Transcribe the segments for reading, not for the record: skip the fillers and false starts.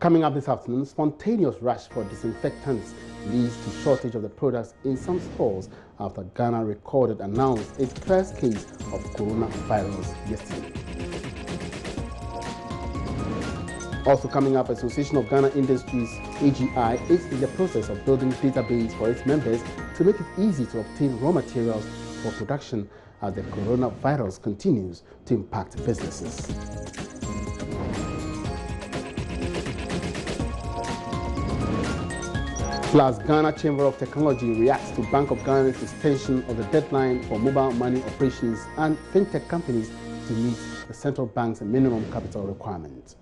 Coming up this afternoon, spontaneous rush for disinfectants leads to shortage of the products in some stores after Ghana announced its first case of coronavirus yesterday. Also coming up, Association of Ghana Industries, AGI, is in the process of building database for its members to make it easy to obtain raw materials for production as the coronavirus continues to impact businesses. Plus, Ghana Chamber of Technology reacts to Bank of Ghana's extension of the deadline for mobile money operations and fintech companies to meet the central bank's minimum capital requirement.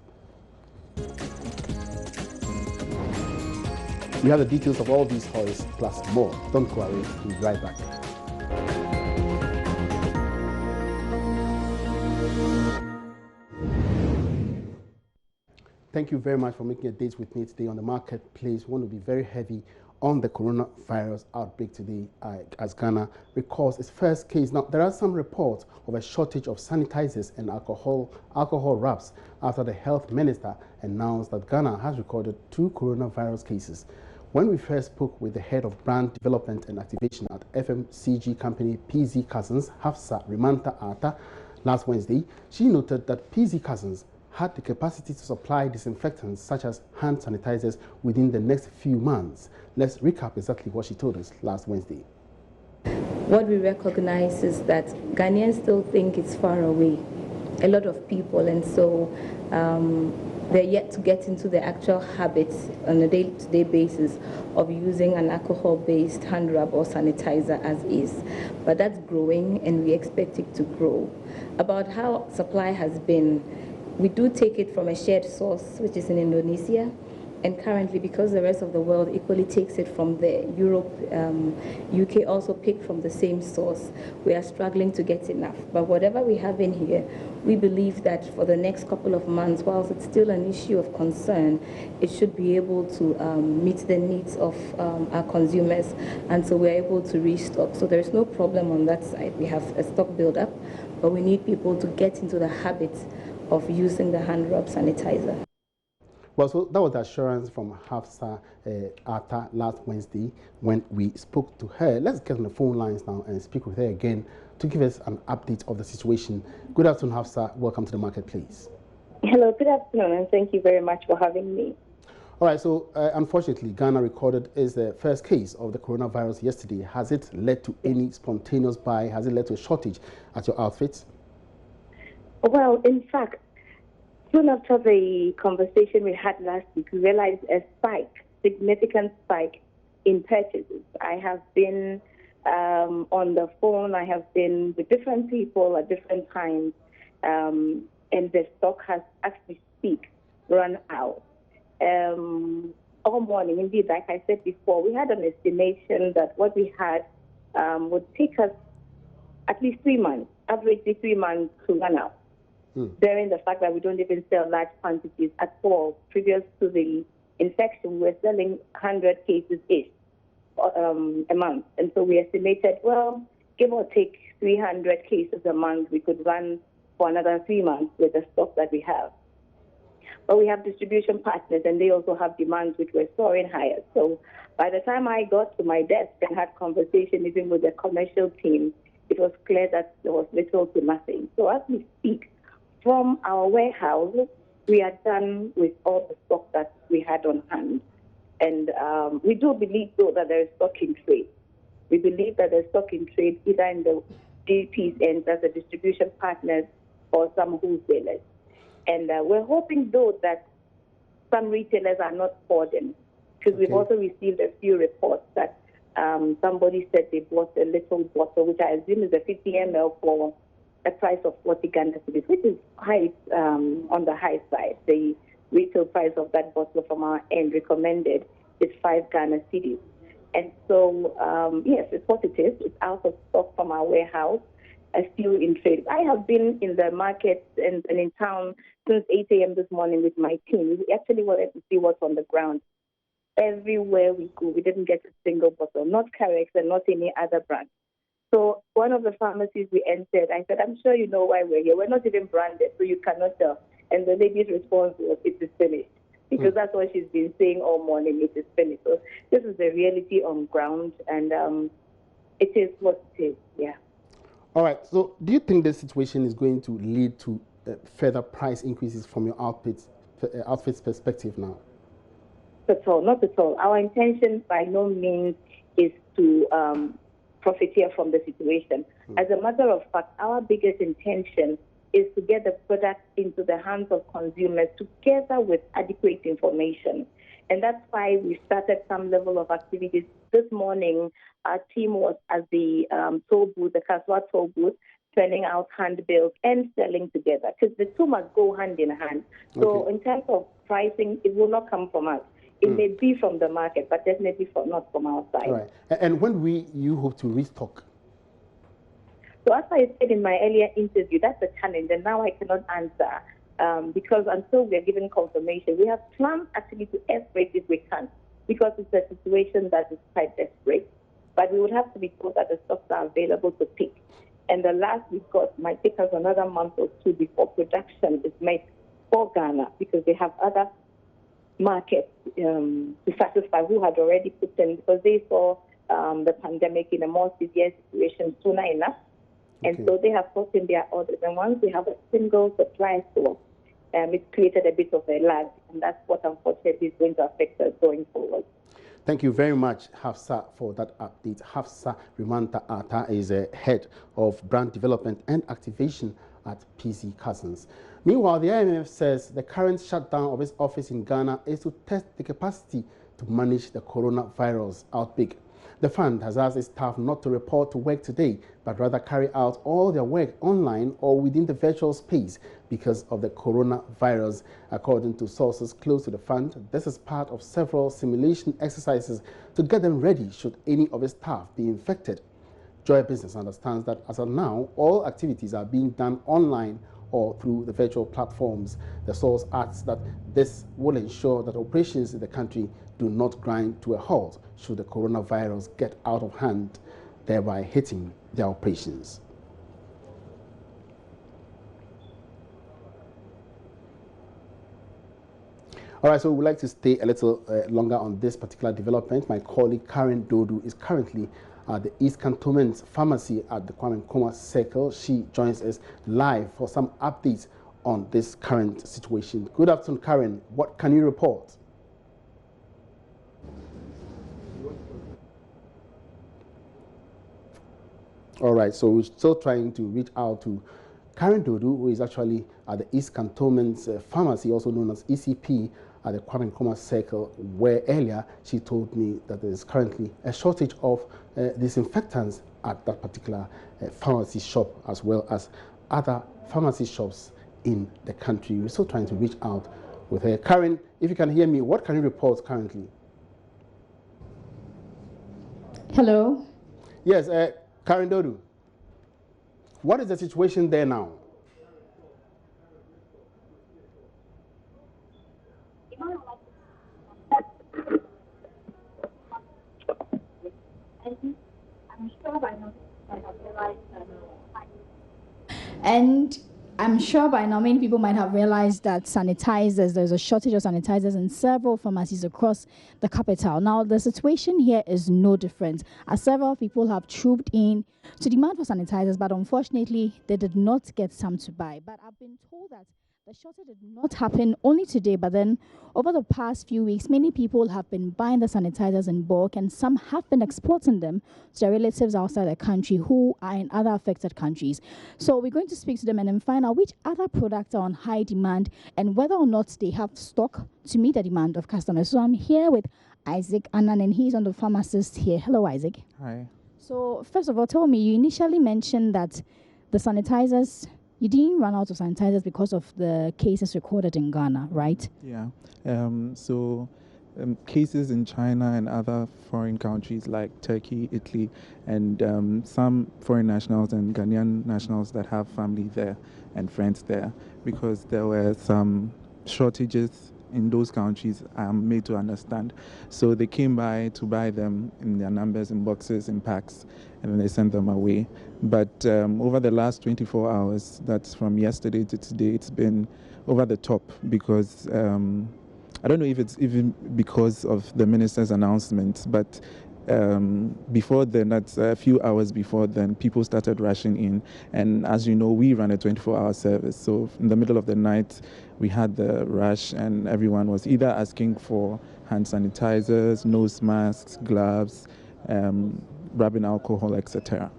We have the details of all these stories plus more. Don't go away, we'll be right back. Thank you very much for making a date with me today on the marketplace. We want to be very heavy on the coronavirus outbreak today as Ghana recalls its first case. Now, there are some reports of a shortage of sanitizers and alcohol wraps after the health minister announced that Ghana has recorded 2 coronavirus cases. When we first spoke with the head of brand development and activation at FMCG company PZ Cousins, Hafsa Rimanta Ata, last Wednesday, she noted that PZ Cousins had the capacity to supply disinfectants such as hand sanitizers within the next few months. Let's recap exactly what she told us last Wednesday. What we recognize is that Ghanaians still think it's far away, a lot of people, and so they're yet to get into the actual habits on a day-to-day basis of using an alcohol-based hand rub or sanitizer as is. But that's growing, and we expect it to grow. About how supply has been, we do take it from a shared source, which is in Indonesia, and currently, because the rest of the world equally takes it from there, Europe, UK also pick from the same source, we are struggling to get enough. But whatever we have in here, we believe that for the next couple of months, whilst it's still an issue of concern, it should be able to meet the needs of our consumers, and so we're able to restock. So there's no problem on that side. We have a stock build-up, but we need people to get into the habit of using the hand rub sanitizer. Well, so that was the assurance from Hafsa Atta last Wednesday when we spoke to her. Let's get on the phone lines now and speak with her again to give us an update of the situation. Good afternoon, Hafsa. Welcome to the marketplace. Hello, good afternoon, and thank you very much for having me. All right, so unfortunately, Ghana recorded its first case of the coronavirus yesterday. Has it led to any spontaneous buy? Has it led to a shortage at your outfits? Well, in fact, soon after the conversation we had last week, we realized a significant spike in purchases. I have been on the phone, I have been with different people at different times, and the stock has, as we speak, run out. All morning, indeed, like I said before, we had an estimation that what we had would take us at least 3 months, averagely 3 months to run out. Bearing the fact that we don't even sell large quantities at all. Previous to the infection, we were selling 100 cases-ish a month. And so we estimated, well, give or take 300 cases a month, we could run for another 3 months with the stock that we have. But we have distribution partners, and they also have demands which were soaring higher. So by the time I got to my desk and had conversation even with the commercial team, it was clear that there was little to nothing. So as we speak, from our warehouse, we are done with all the stock that we had on hand. And we do believe, though, that there is stock in trade. We believe that there's stock in trade either in the GP's end as a distribution partners or some wholesalers. And we're hoping, though, that some retailers are not hoarding, because we've also received a few reports that somebody said they bought a little bottle, which I assume is a 50 ml for a price of 40 Ghana cedis, which is high on the high side. The retail price of that bottle from our end recommended is 5 Ghana cedis. And so, yes, it's what it is. It's out of stock from our warehouse, still in trade. I have been in the market and in town since 8 a.m. this morning with my team. We actually wanted to see what's on the ground. Everywhere we go, we didn't get a single bottle, not Carex and not any other brand. So one of the pharmacies we entered, I said, I'm sure you know why we're here. We're not even branded, so you cannot tell. And the lady's response was, it is finished. because that's what she's been saying all morning. It is finished. So this is the reality on ground, and it is what it is. Yeah. All right. So do you think this situation is going to lead to further price increases from your outfit's perspective now? Not at all. Not at all. Our intention by no means is to profiteer from the situation. As a matter of fact, our biggest intention is to get the product into the hands of consumers together with adequate information. And that's why we started some level of activities. This morning, our team was at the toll booth, the Kaswa toll booth, sending out handbills and selling together, because the two must go hand in hand. So in terms of pricing, it will not come from us. It may be from the market, but definitely not from our side. All right. And when you hope to restock? So as I said in my earlier interview, that's a challenge, and now I cannot answer because until we are given confirmation, we have plans actually to air freight if we can, because it's a situation that is quite desperate. But we would have to be told that the stocks are available to pick. And the last we got might take us another month or two before production is made for Ghana, because they have other markets to satisfy who had already put in, because they saw the pandemic in a more severe situation sooner enough. And so they have put in their orders. And once we have a single supply source, it's created a bit of a lag. And that's what unfortunately is going to affect us going forward. Thank you very much, Hafsa, for that update. Hafsa Rimanta Ata is a head of brand development and activation at PC Cousins. Meanwhile, the IMF says the current shutdown of its office in Ghana is to test the capacity to manage the coronavirus outbreak. The fund has asked its staff not to report to work today, but rather carry out all their work online or within the virtual space because of the coronavirus. According to sources close to the fund, this is part of several simulation exercises to get them ready should any of its staff be infected. Joy Business understands that as of now, all activities are being done online or through the virtual platforms. The source adds that this will ensure that operations in the country do not grind to a halt should the coronavirus get out of hand, thereby hitting their operations. All right, so we'd like to stay a little longer on this particular development. My colleague Karen Dodu is currently at the East Cantonment Pharmacy at the Kwame Nkrumah Circle. She joins us live for some updates on this current situation. Good afternoon, Karen. What can you report? All right, so we're still trying to reach out to Karen Dodu, who is actually at the East Cantonment Pharmacy, also known as ECP, at the Kwame Nkrumah Circle, where earlier she told me that there is currently a shortage of disinfectants at that particular pharmacy shop, as well as other pharmacy shops in the country. We're still trying to reach out with her. Karen, if you can hear me, what can you report currently? Hello? Yes, Karen Dodu, what is the situation there now? And I'm sure by now many people might have realized that sanitizers, there's a shortage of sanitizers in several pharmacies across the capital. Now, the situation here is no different, as several people have trooped in to demand for sanitizers, but unfortunately, they did not get some to buy. But I've been told that the shortage did not happen only today, but then over the past few weeks, many people have been buying the sanitizers in bulk, and some have been exporting them to their relatives outside the country who are in other affected countries. So we're going to speak to them and then find out which other products are on high demand and whether or not they have stock to meet the demand of customers. So I'm here with Isaac Annan, and he's on the pharmacist here. Hello, Isaac. Hi. So first of all, tell me, you initially mentioned that the sanitizers, you didn't run out of sanitizers because of the cases recorded in Ghana, right? Yeah. Cases in China and other foreign countries like Turkey, Italy, and some foreign nationals and Ghanaian nationals that have family there and friends there, because there were some shortages in those countries, I am made to understand. So they came by to buy them in their numbers, in boxes, in packs, and then they sent them away. But over the last 24 hours, that's from yesterday to today, it's been over the top, because I don't know if it's even because of the minister's announcement, but before then, that's a few hours before then, people started rushing in. And as you know, we run a 24-hour service. So in the middle of the night, we had the rush, and everyone was either asking for hand sanitizers, nose masks, gloves, rubbing alcohol, etc.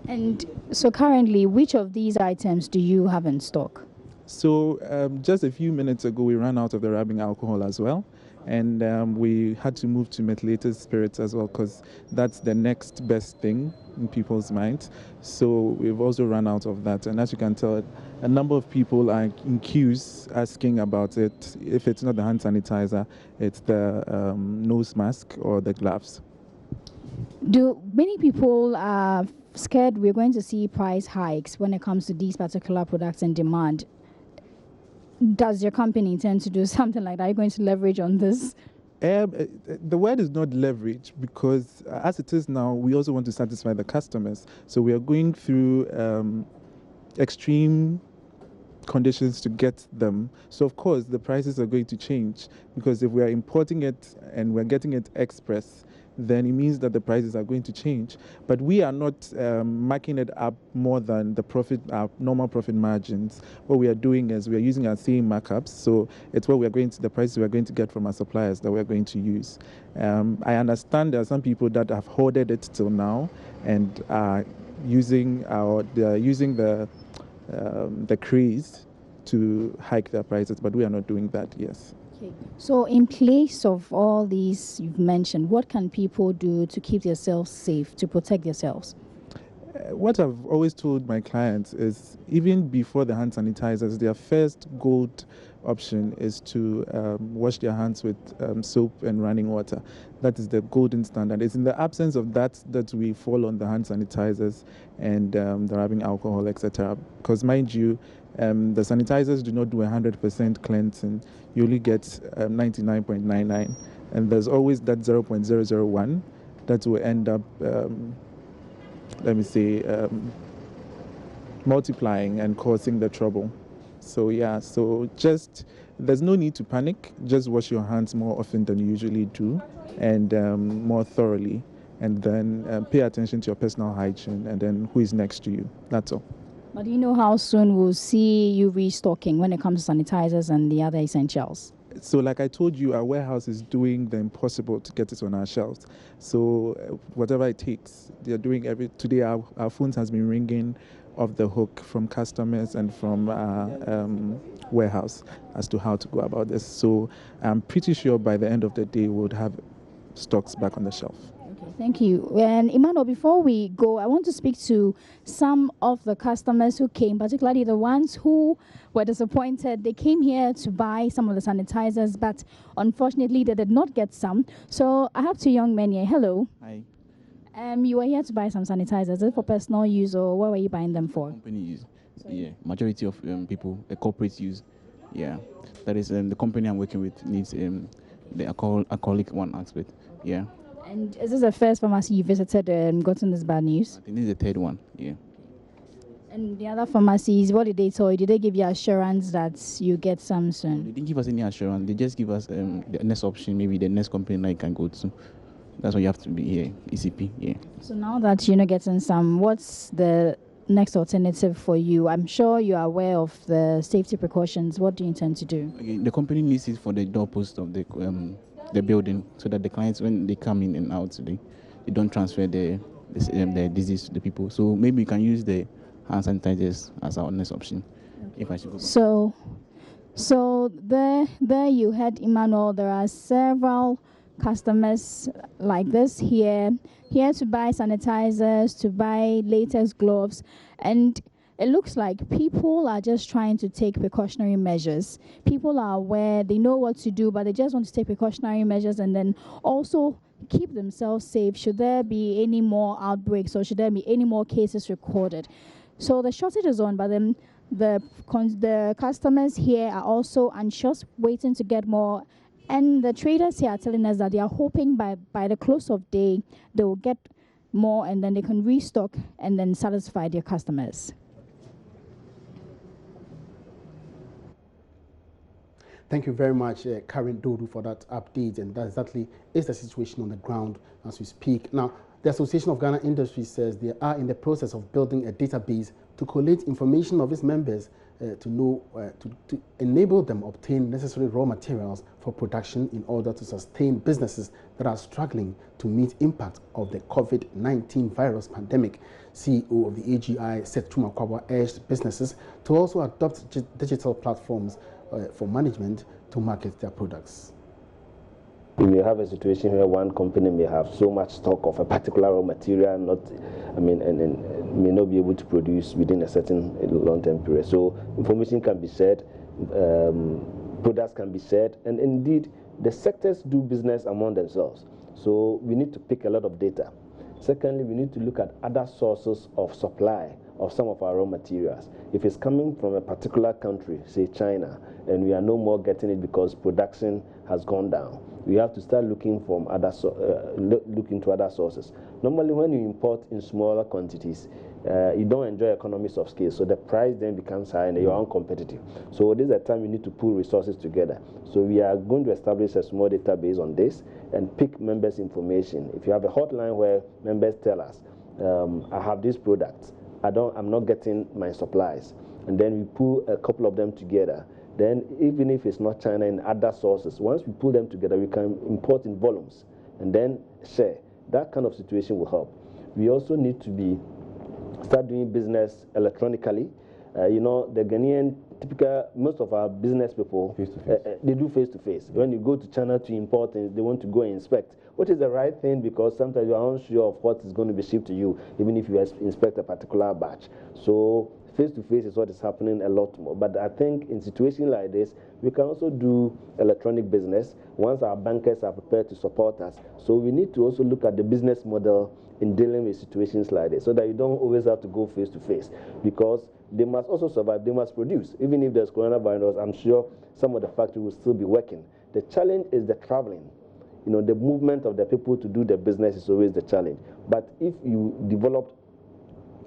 And so currently, which of these items do you have in stock? So just a few minutes ago, we ran out of the rubbing alcohol as well. And we had to move to methylated spirits as well, because that's the next best thing in people's minds. So we've also run out of that. And as you can tell, a number of people are in queues asking about it. If it's not the hand sanitizer, it's the nose mask or the gloves. Do many people are scared we're going to see price hikes when it comes to these particular products and demand? Does your company intend to do something like that? Are you going to leverage on this? The word is not leverage, because as it is now, we also want to satisfy the customers. So we are going through extreme conditions to get them. So of course, the prices are going to change, because if we are importing it and we're getting it express, then it means that the prices are going to change. But we are not marking it up more than the profit, our normal profit margins. What we are doing is we are using our same markups. So it's what we are going to, the prices we are going to get from our suppliers that we are going to use. I understand there are some people that have hoarded it till now and are using the craze to hike their prices, but we are not doing that. Yes. Okay. So in place of all these you've mentioned, what can people do to keep themselves safe, to protect themselves? What I've always told my clients is, even before the hand sanitizers, their first gold option is to wash their hands with soap and running water. That is the golden standard. It's in the absence of that that we fall on the hand sanitizers and the rubbing alcohol, etc. Because mind you, the sanitizers do not do 100% cleansing. You only get 99.99, and there's always that 0.001 that will end up multiplying and causing the trouble. So yeah, so just, there's no need to panic. Just wash your hands more often than you usually do, and more thoroughly, and then pay attention to your personal hygiene, and then who is next to you. That's all. But do you know how soon we'll see you restocking when it comes to sanitizers and the other essentials? So like I told you, our warehouse is doing the impossible to get it on our shelves. So whatever it takes, they're doing today our phones has been ringing off the hook from customers and from our warehouse as to how to go about this. So I'm pretty sure by the end of the day we'll have stocks back on the shelf. Okay, thank you. And Emmanuel, before we go, I want to speak to some of the customers who came, particularly the ones who were disappointed. They came here to buy some of the sanitizers, but unfortunately they did not get some. So I have two young men here. Hello. Hi. You were here to buy some sanitizers. Is it for personal use, or what were you buying them for? Company use. Yeah, majority of people, corporate use. Yeah, that is the company I'm working with needs the alcoholic one aspect. Yeah. And is this the first pharmacy you visited and gotten this bad news? I think this is the third one. Yeah. And the other pharmacies, what did they tell you? Did they give you assurance that you get some soon? They didn't give us any assurance. They just give us the next option, maybe the next company I can go to. That's why you have to be here, ECP. Yeah. So now that you're not getting some, what's the next alternative for you? I'm sure you are aware of the safety precautions. What do you intend to do? Okay, the company needs it for the doorpost of the building, so that the clients, when they come in and out, they don't transfer the disease to the people. So maybe you can use the hand sanitizers as our next option. Okay. If I should go. So there you had Emmanuel. There are several customers like this here to buy sanitizers, to buy latex gloves, and it looks like people are just trying to take precautionary measures. People are aware, they know what to do, but they just want to take precautionary measures and then also keep themselves safe should there be any more outbreaks or should there be any more cases recorded. So the shortage is on, but then the customers here are also anxious, waiting to get more. And the traders here are telling us that they are hoping by the close of day, they will get more and then they can restock and then satisfy their customers. Thank you very much, Karen Dodu, for that update. And that exactly is the situation on the ground as we speak. Now, the Association of Ghana Industries says they are in the process of building a database to collate information of its members to enable them obtain necessary raw materials for production in order to sustain businesses that are struggling to meet impact of the COVID-19 virus pandemic. CEO of the AGI, Seth Tumakwaba, urged businesses to also adopt digital platforms for management to market their products. You may have a situation where one company may have so much stock of a particular raw material, and may not be able to produce within a certain long-term period. So information can be shared, products can be shared, and indeed the sectors do business among themselves. So we need to pick a lot of data. Secondly, we need to look at other sources of supply of some of our raw materials. If it's coming from a particular country, say China, and we are no more getting it because production has gone down, we have to start looking from look into other sources. Normally, when you import in smaller quantities, you don't enjoy economies of scale, so the price then becomes high and you're uncompetitive. So this is the time you need to pull resources together. So we are going to establish a small database on this and pick members' information. If you have a hotline where members tell us, I have these products, I'm not getting my supplies, and then we pull a couple of them together. Then even if it's not China and other sources, once we pull them together, we can import in volumes and then share. That kind of situation will help. We also need to start doing business electronically. The Ghanaian most of our business people, they do face-to-face. When you go to China to import things, they want to go and inspect, which is the right thing, because sometimes you are unsure of what is going to be shipped to you, even if you inspect a particular batch. So face-to-face is what is happening a lot more. But I think in situations like this, we can also do electronic business once our bankers are prepared to support us. So we need to also look at the business model in dealing with situations like this, so that you don't always have to go face-to-face, because they must also survive, they must produce. Even if there's coronavirus, I'm sure some of the factories will still be working. The challenge is the traveling. The movement of the people to do the business is always the challenge. But if you develop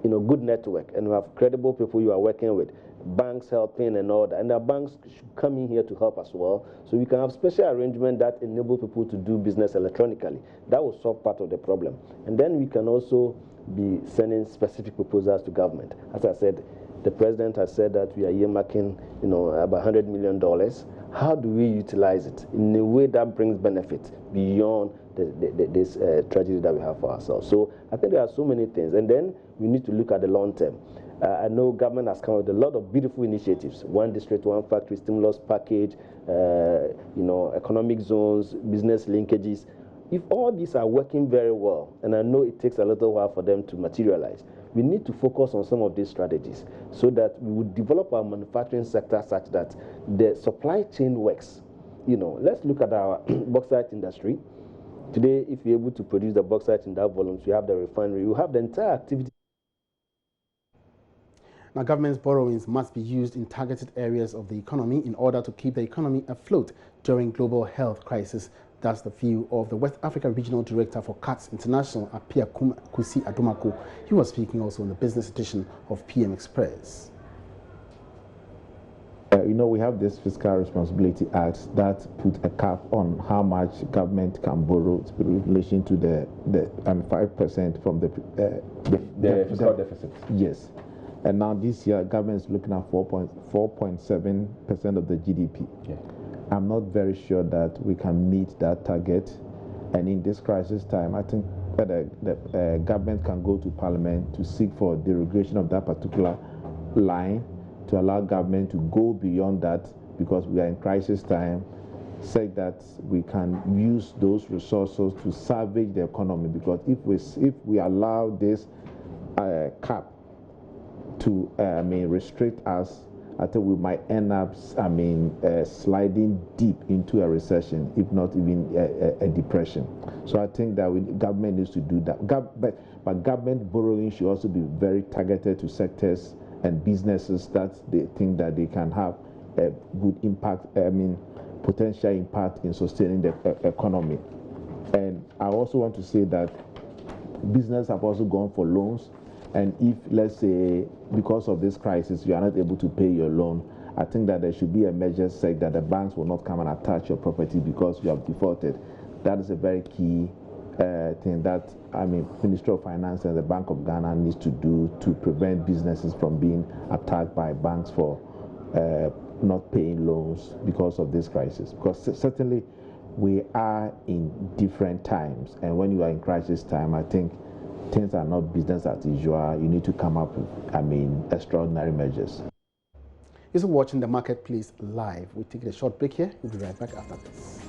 good network and you have credible people you are working with, banks helping and all that, and the banks should come in here to help as well, so we can have special arrangement that enable people to do business electronically. That will solve part of the problem. And then we can also be sending specific proposals to government. As I said, the president has said that we are earmarking about $100 million. How do we utilize it in a way that brings benefit beyond this tragedy that we have for ourselves? So I think there are so many things, and then we need to look at the long term. I know government has come up with a lot of beautiful initiatives: one district, one factory, stimulus package, economic zones, business linkages. If all these are working very well, and I know it takes a little while for them to materialize, we need to focus on some of these strategies so that we would develop our manufacturing sector such that the supply chain works. Let's look at our bauxite industry. Today, if you're able to produce the bauxite in that volume, you have the refinery, you have the entire activity. Now, government's borrowings must be used in targeted areas of the economy in order to keep the economy afloat during global health crisis. That's the view of the West Africa Regional Director for CATS International, Apia Kusi Adomako. He was speaking also in the business edition of PM Express. We have this Fiscal Responsibility Act that put a cap on how much government can borrow in relation to the 5% from the fiscal deficit. Yes. And now this year, government is looking at 4.7% of the GDP. Yeah. I'm not very sure that we can meet that target. And in this crisis time, I think that the government can go to Parliament to seek for derogation of that particular line to allow government to go beyond that, because we are in crisis time, say that we can use those resources to salvage the economy. Because if we allow this cap to restrict us, I think we might end up sliding deep into a recession, if not even a depression. So I think that government needs to do that. But government borrowing should also be very targeted to sectors and businesses that they think that they can have a good impact, potential impact in sustaining the economy. And I also want to say that business have also gone for loans. And if, let's say, because of this crisis, you are not able to pay your loan, I think that there should be a measure saying that the banks will not come and attach your property because you have defaulted. That is a very key thing that, Ministry of Finance and the Bank of Ghana needs to do to prevent businesses from being attacked by banks for not paying loans because of this crisis. Because certainly we are in different times, and when you are in crisis time, I think things are not business as usual. You need to come up with, extraordinary measures. You're still watching The Marketplace live. We'll take a short break here. We'll be right back after this.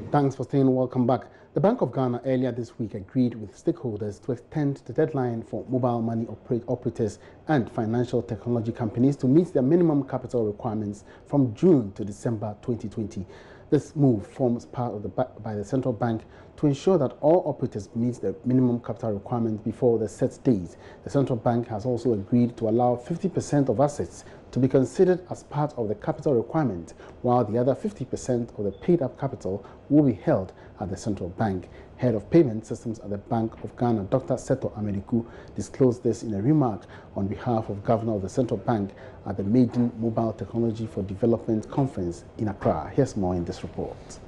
Thanks for staying. Welcome back. The Bank of Ghana earlier this week agreed with stakeholders to extend the deadline for mobile money operators and financial technology companies to meet their minimum capital requirements from June to December 2020. This move forms part of by the central bank to ensure that all operators meet the minimum capital requirements before the set date. The central bank has also agreed to allow 50% of assets to be considered as part of the capital requirement, while the other 50% of the paid-up capital will be held at the central bank. Head of Payment Systems at the Bank of Ghana, Dr. Seto Amediku, disclosed this in a remark on behalf of Governor of the Central Bank at the Maiden Mobile Technology for Development Conference in Accra. Here's more in this report.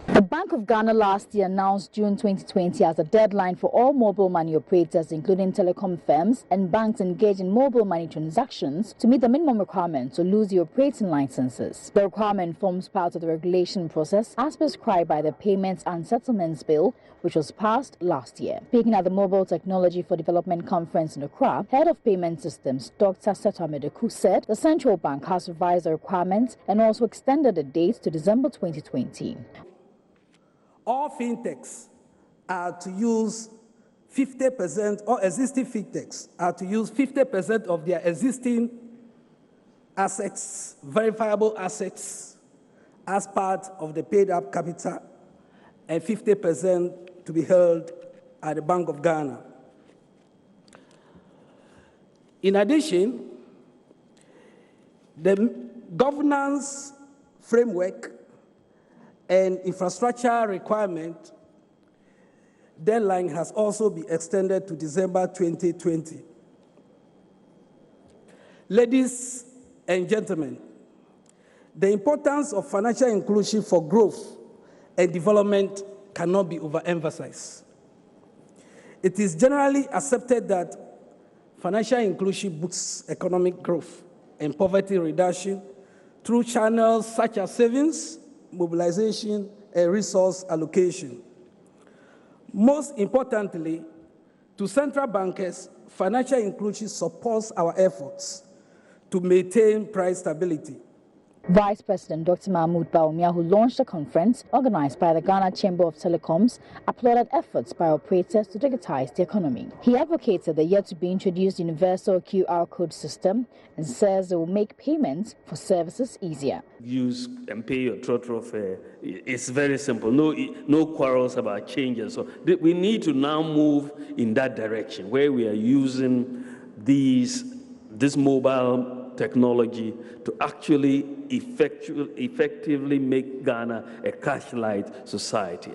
The Bank of Ghana last year announced June 2020 as a deadline for all mobile money operators, including telecom firms and banks engaged in mobile money transactions, to meet the minimum requirement to lose the operating licenses. The requirement forms part of the regulation process as prescribed by the Payments and Settlements Bill, which was passed last year. Speaking at the Mobile Technology for Development Conference in Accra, Head of Payment Systems, Dr. Seto Amediku, said the central bank has revised the requirements and also extended the date to December 2020. All fintechs are to use 50%, or existing fintechs are to use 50% of their existing assets, verifiable assets, as part of the paid-up capital, and 50% to be held at the Bank of Ghana. In addition, the governance framework and infrastructure requirement deadline has also been extended to December 2020. Ladies and gentlemen, the importance of financial inclusion for growth and development cannot be overemphasized. It is generally accepted that financial inclusion boosts economic growth and poverty reduction through channels such as savings, mobilization, and resource allocation. Most importantly, to central bankers, financial inclusion supports our efforts to maintain price stability. Vice President Dr. Mahmoud Bawumia, who launched the conference organized by the Ghana Chamber of Telecoms, applauded efforts by operators to digitize the economy. He advocated the yet-to-be-introduced universal QR code system and says it will make payments for services easier. Use and pay your trotro fare. It's very simple. No quarrels about changes. So we need to now move in that direction where we are using this mobile technology to actually effectively make Ghana a cash-light society.